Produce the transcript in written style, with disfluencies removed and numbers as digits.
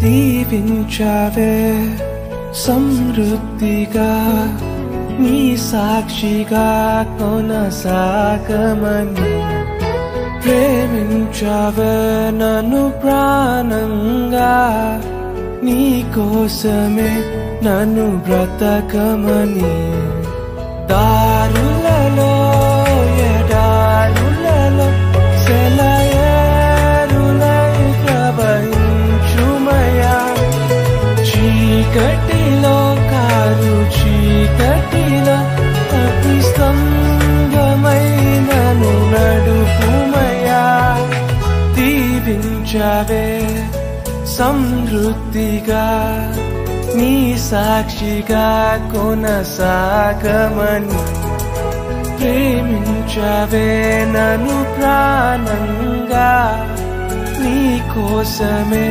దీవించావే సమృద్ధిగా నీ సాక్షిగా కొనసాగమని ప్రేమించావే నన్ను ప్రాణంగా నీ కోసమే నన్ను బ్రతకమని దారులలో ఎడారులలో సెలయేరులై ప్రవహించుమయా చీకటిలో కారు చీకటిలో అతి స్తంభమై నన్ను నడుపుమయా దీవించావే సమృద్ధిగా నీ సాక్షిగా కొనసాగమని ప్రేమించావే నన్ను ప్రాణంగా నీ కోసమే